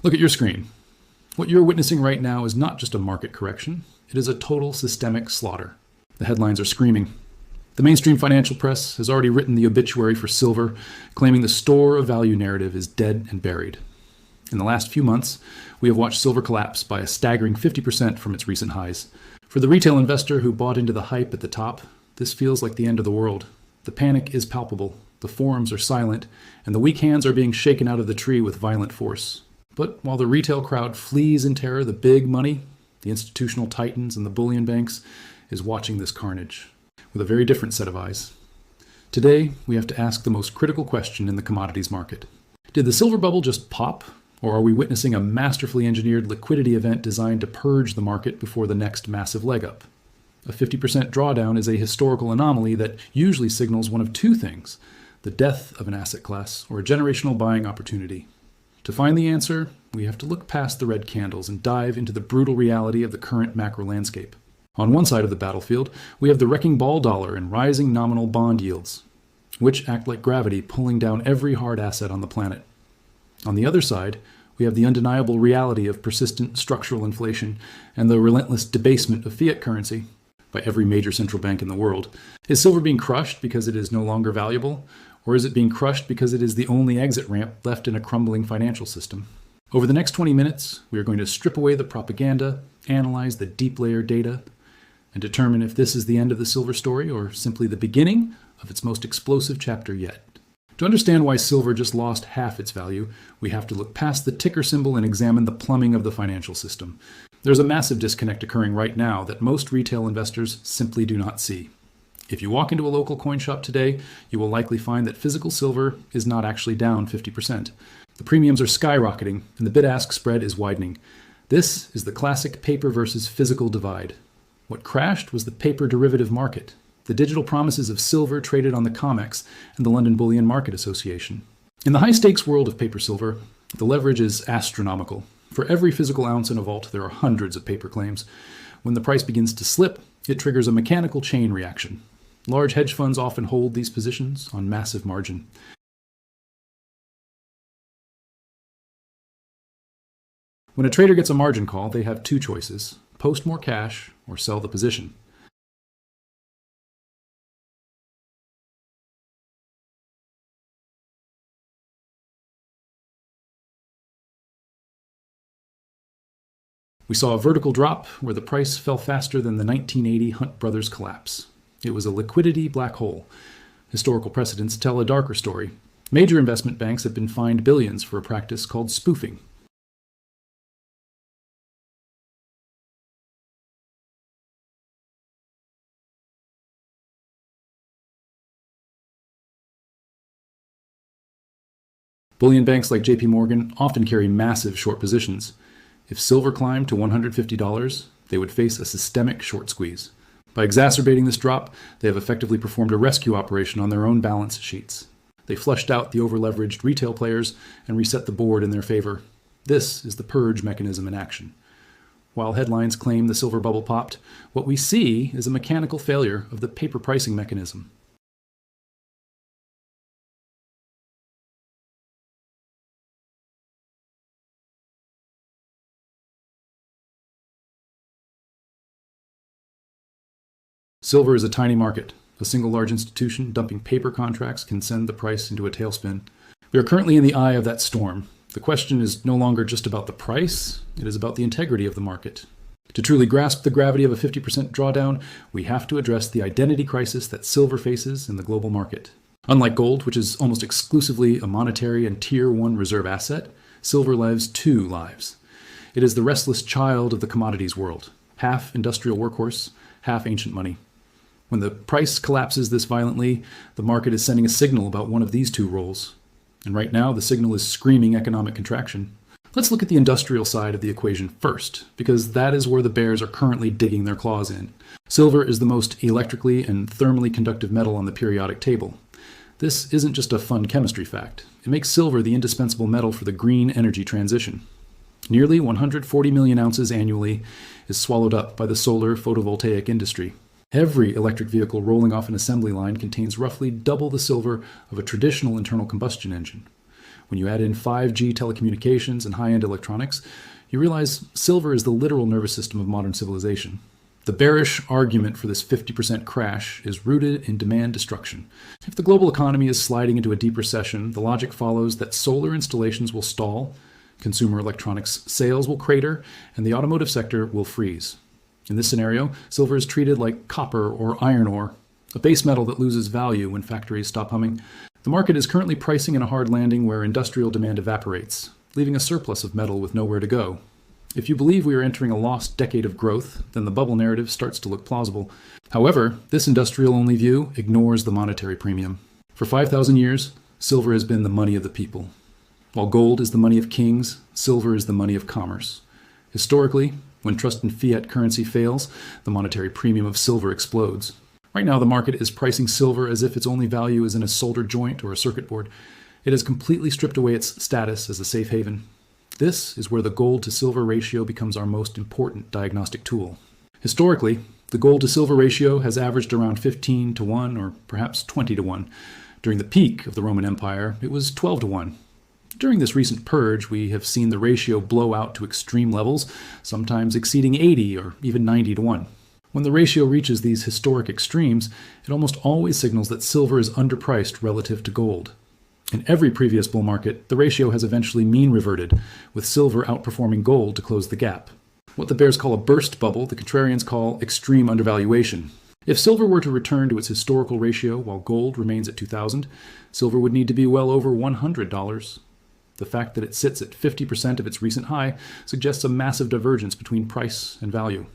Look at your screen. What you're witnessing right now is not just a market correction, it is a total systemic slaughter. The headlines are screaming. The mainstream financial press has already written the obituary for silver, claiming the store of value narrative is dead and buried. In the last few months, we have watched silver collapse by a staggering 50% from its recent highs. For the retail investor who bought into the hype at the top, this feels like the end of the world. The panic is palpable, the forums are silent, and the weak hands are being shaken out of the tree with violent force. But while the retail crowd flees in terror, the big money, the institutional titans and the bullion banks, is watching this carnage with a very different set of eyes. Today, we have to ask the most critical question in the commodities market. Did the silver bubble just pop? Or are we witnessing a masterfully engineered liquidity event designed to purge the market before the next massive leg up? A 50% drawdown is a historical anomaly that usually signals one of two things: the death of an asset class or a generational buying opportunity. To find the answer, we have to look past the red candles and dive into the brutal reality of the current macro landscape. On one side of the battlefield, we have the wrecking ball dollar and rising nominal bond yields, which act like gravity pulling down every hard asset on the planet. On the other side, we have the undeniable reality of persistent structural inflation and the relentless debasement of fiat currency by every major central bank in the world. Is silver being crushed because it is no longer valuable, or is it being crushed because it is the only exit ramp left in a crumbling financial system? Over the next 20 minutes, we are going to strip away the propaganda, analyze the deep layer data, and determine if this is the end of the silver story or simply the beginning of its most explosive chapter yet. To understand why silver just lost half its value, we have to look past the ticker symbol and examine the plumbing of the financial system. There's a massive disconnect occurring right now that most retail investors simply do not see. If you walk into a local coin shop today, you will likely find that physical silver is not actually down 50%. The premiums are skyrocketing, and the bid-ask spread is widening. This is the classic paper versus physical divide. What crashed was the paper derivative market. The digital promises of silver traded on the COMEX and the London Bullion Market Association. In the high-stakes world of paper silver, the leverage is astronomical. For every physical ounce in a vault, there are hundreds of paper claims. When the price begins to slip, it triggers a mechanical chain reaction. Large hedge funds often hold these positions on massive margin. When a trader gets a margin call, they have two choices: post more cash or sell the position. We saw a vertical drop where the price fell faster than the 1980 Hunt Brothers collapse. It was a liquidity black hole. Historical precedents tell a darker story. Major investment banks have been fined billions for a practice called spoofing. Bullion banks like JP Morgan often carry massive short positions. If silver climbed to $150, they would face a systemic short squeeze. By exacerbating this drop, they have effectively performed a rescue operation on their own balance sheets. They flushed out the over-leveraged retail players and reset the board in their favor. This is the purge mechanism in action. While headlines claim the silver bubble popped, what we see is a mechanical failure of the paper pricing mechanism. Silver is a tiny market. A single large institution dumping paper contracts can send the price into a tailspin. We are currently in the eye of that storm. The question is no longer just about the price, it is about the integrity of the market. To truly grasp the gravity of a 50% drawdown, we have to address the identity crisis that silver faces in the global market. Unlike gold, which is almost exclusively a monetary and Tier 1 reserve asset, silver lives two lives. It is the restless child of the commodities world, half industrial workhorse, half ancient money. When the price collapses this violently, the market is sending a signal about one of these two roles. And right now, the signal is screaming economic contraction. Let's look at the industrial side of the equation first, because that is where the bears are currently digging their claws in. Silver is the most electrically and thermally conductive metal on the periodic table. This isn't just a fun chemistry fact. It makes silver the indispensable metal for the green energy transition. Nearly 140 million ounces annually is swallowed up by the solar photovoltaic industry. Every electric vehicle rolling off an assembly line contains roughly double the silver of a traditional internal combustion engine. When you add in 5G telecommunications and high-end electronics, you realize silver is the literal nervous system of modern civilization. The bearish argument for this 50% crash is rooted in demand destruction. If the global economy is sliding into a deep recession, the logic follows that solar installations will stall, consumer electronics sales will crater, and the automotive sector will freeze. In this scenario, silver is treated like copper or iron ore, a base metal that loses value when factories stop humming. The market is currently pricing in a hard landing where industrial demand evaporates, leaving a surplus of metal with nowhere to go. If you believe we are entering a lost decade of growth, then the bubble narrative starts to look plausible. However, this industrial-only view ignores the monetary premium. For 5,000 years, silver has been the money of the people. While gold is the money of kings, silver is the money of commerce. Historically, when trust in fiat currency fails, the monetary premium of silver explodes. Right now, the market is pricing silver as if its only value is in a solder joint or a circuit board. It has completely stripped away its status as a safe haven. This is where the gold to silver ratio becomes our most important diagnostic tool. Historically, the gold to silver ratio has averaged around 15 to 1 or perhaps 20 to 1. During the peak of the Roman Empire, it was 12 to 1. During this recent purge, we have seen the ratio blow out to extreme levels, sometimes exceeding 80 or even 90 to 1. When the ratio reaches these historic extremes, it almost always signals that silver is underpriced relative to gold. In every previous bull market, the ratio has eventually mean reverted, with silver outperforming gold to close the gap. What the bears call a burst bubble, the contrarians call extreme undervaluation. If silver were to return to its historical ratio while gold remains at $2,000, silver would need to be well over $100. The fact that it sits at 50% of its recent high suggests a massive divergence between price and value.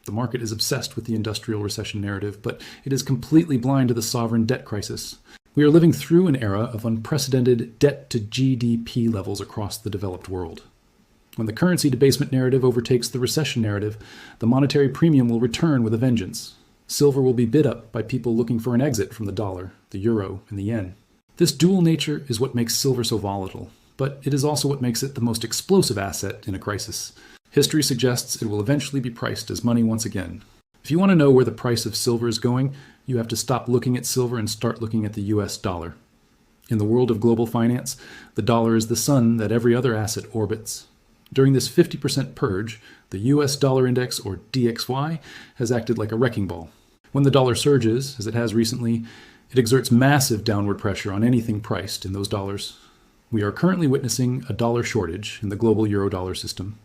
The market is obsessed with the industrial recession narrative, but it is completely blind to the sovereign debt crisis. We are living through an era of unprecedented debt-to-GDP levels across the developed world. When the currency debasement narrative overtakes the recession narrative, the monetary premium will return with a vengeance. Silver will be bid up by people looking for an exit from the dollar, the euro, and the yen. This dual nature is what makes silver so volatile, but it is also what makes it the most explosive asset in a crisis. History suggests it will eventually be priced as money once again. If you want to know where the price of silver is going, you have to stop looking at silver and start looking at the US dollar. In the world of global finance, the dollar is the sun that every other asset orbits. During this 50% purge, the US dollar index, or DXY, has acted like a wrecking ball. When the dollar surges, as it has recently, it exerts massive downward pressure on anything priced in those dollars. We are currently witnessing a dollar shortage in the global euro-dollar system.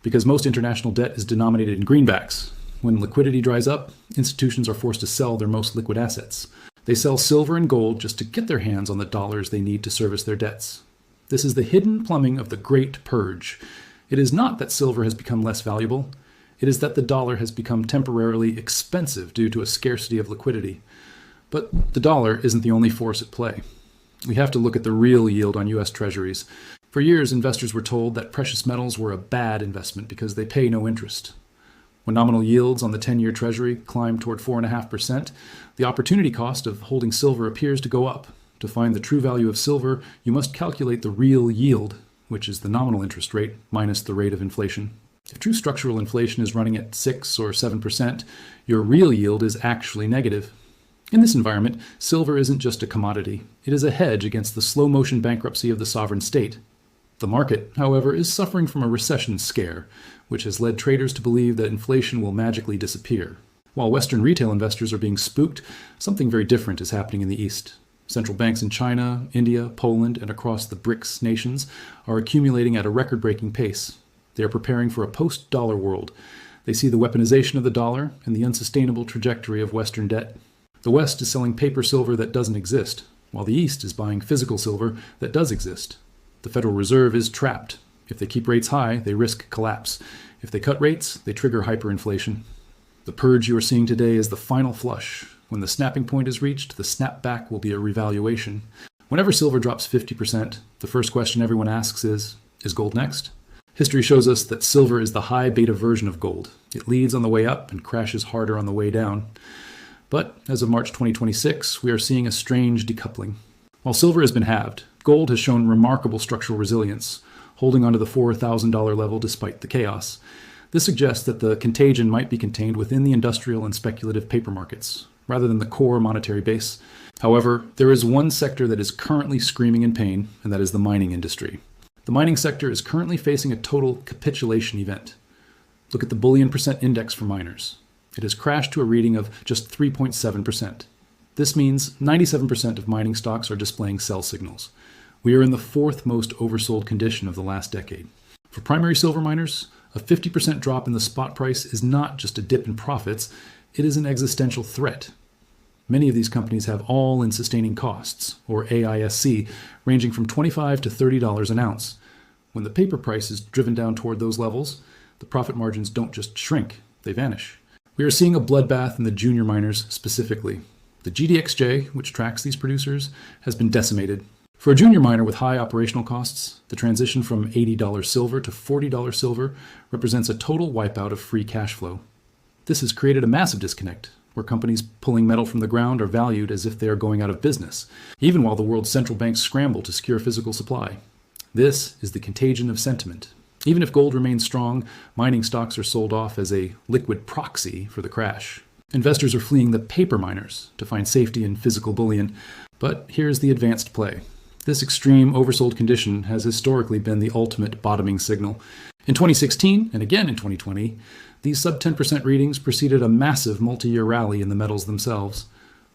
Because most international debt is denominated in greenbacks, when liquidity dries up, institutions are forced to sell their most liquid assets. They sell silver and gold just to get their hands on the dollars they need to service their debts. This is the hidden plumbing of the Great Purge. It is not that silver has become less valuable. It is that the dollar has become temporarily expensive due to a scarcity of liquidity. But the dollar isn't the only force at play. We have to look at the real yield on U.S. Treasuries. For years, investors were told that precious metals were a bad investment because they pay no interest. When nominal yields on the 10-year Treasury climb toward 4.5%, the opportunity cost of holding silver appears to go up. To find the true value of silver, you must calculate the real yield, which is the nominal interest rate minus the rate of inflation. If true structural inflation is running at 6 or 7%, your real yield is actually negative. In this environment, silver isn't just a commodity. It is a hedge against the slow-motion bankruptcy of the sovereign state. The market, however, is suffering from a recession scare, which has led traders to believe that inflation will magically disappear. While Western retail investors are being spooked, something very different is happening in the East. Central banks in China, India, Poland, and across the BRICS nations are accumulating at a record-breaking pace. They are preparing for a post-dollar world. They see the weaponization of the dollar and the unsustainable trajectory of Western debt. The West is selling paper silver that doesn't exist, while the East is buying physical silver that does exist. The Federal Reserve is trapped. If they keep rates high, they risk collapse. If they cut rates, they trigger hyperinflation. The purge you are seeing today is the final flush. When the snapping point is reached, the snapback will be a revaluation. Whenever silver drops 50%, the first question everyone asks is gold next? History shows us that silver is the high beta version of gold. It leads on the way up and crashes harder on the way down. But as of March 2026, we are seeing a strange decoupling. While silver has been halved, gold has shown remarkable structural resilience, holding onto the $4,000 level despite the chaos. This suggests that the contagion might be contained within the industrial and speculative paper markets, rather than the core monetary base. However, there is one sector that is currently screaming in pain, and that is the mining industry. The mining sector is currently facing a total capitulation event. Look at the bullion percent index for miners. It has crashed to a reading of just 3.7%. This means 97% of mining stocks are displaying sell signals. We are in the fourth most oversold condition of the last decade. For primary silver miners, a 50% drop in the spot price is not just a dip in profits, it is an existential threat. Many of these companies have all-in sustaining costs, or AISC, ranging from $25 to $30 an ounce. When the paper price is driven down toward those levels, the profit margins don't just shrink, they vanish. We are seeing a bloodbath in the junior miners specifically. The GDXJ, which tracks these producers, has been decimated. For a junior miner with high operational costs, the transition from $80 silver to $40 silver represents a total wipeout of free cash flow. This has created a massive disconnect, where companies pulling metal from the ground are valued as if they are going out of business, even while the world's central banks scramble to secure physical supply. This is the contagion of sentiment. Even if gold remains strong, mining stocks are sold off as a liquid proxy for the crash. Investors are fleeing the paper miners to find safety in physical bullion, but here's the advanced play. This extreme oversold condition has historically been the ultimate bottoming signal. In 2016, and again in 2020, these sub 10% readings preceded a massive multi-year rally in the metals themselves.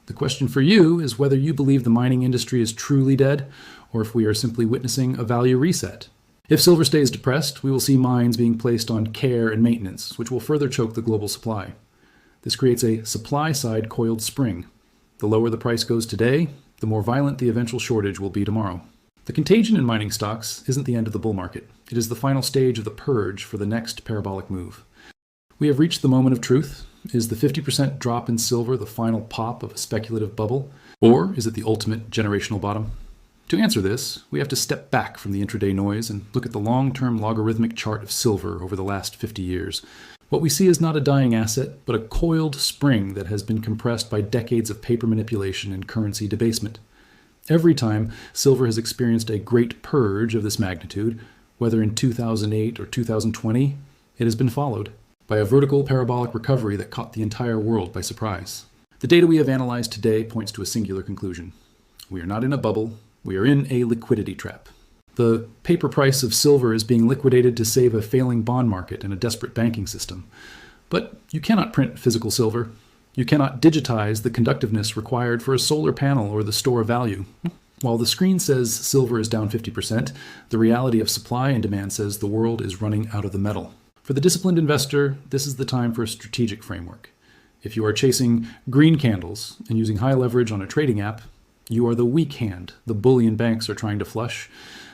The question for you is whether you believe the mining industry is truly dead, or if we are simply witnessing a value reset. If silver stays depressed, we will see mines being placed on care and maintenance, which will further choke the global supply. This creates a supply-side coiled spring. The lower the price goes today, the more violent the eventual shortage will be tomorrow. The contagion in mining stocks isn't the end of the bull market. It is the final stage of the purge for the next parabolic move. We have reached the moment of truth. Is the 50% drop in silver the final pop of a speculative bubble? Or is it the ultimate generational bottom? To answer this, we have to step back from the intraday noise and look at the long-term logarithmic chart of silver over the last 50 years. What we see is not a dying asset, but a coiled spring that has been compressed by decades of paper manipulation and currency debasement. Every time silver has experienced a great purge of this magnitude, whether in 2008 or 2020, it has been followed by a vertical parabolic recovery that caught the entire world by surprise. The data we have analyzed today points to a singular conclusion. We are not in a bubble, we are in a liquidity trap. The paper price of silver is being liquidated to save a failing bond market and a desperate banking system. But you cannot print physical silver. You cannot digitize the conductiveness required for a solar panel or the store of value. While the screen says silver is down 50%, the reality of supply and demand says the world is running out of the metal. For the disciplined investor, this is the time for a strategic framework. If you are chasing green candles and using high leverage on a trading app, you are the weak hand the bullion banks are trying to flush.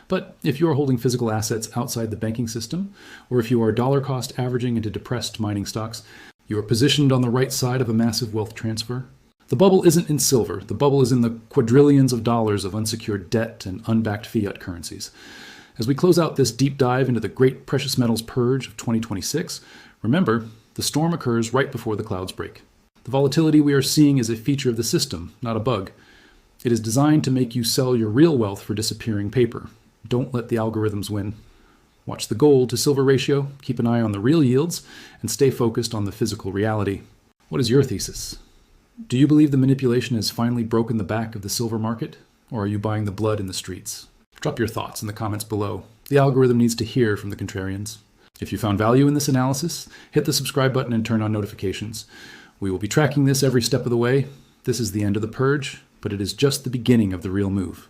But if you are holding physical assets outside the banking system, or if you are dollar cost averaging into depressed mining stocks, you are positioned on the right side of a massive wealth transfer. The bubble isn't in silver. The bubble is in the quadrillions of dollars of unsecured debt and unbacked fiat currencies. As we close out this deep dive into the great precious metals purge of 2026, remember, the storm occurs right before the clouds break. The volatility we are seeing is a feature of the system, not a bug. It is designed to make you sell your real wealth for disappearing paper. Don't let the algorithms win. Watch the gold to silver ratio, keep an eye on the real yields, and stay focused on the physical reality. What is your thesis? Do you believe the manipulation has finally broken the back of the silver market, or are you buying the blood in the streets? Drop your thoughts in the comments below. The algorithm needs to hear from the contrarians. If you found value in this analysis, hit the subscribe button and turn on notifications. We will be tracking this every step of the way. This is the end of the purge, but it is just the beginning of the real move.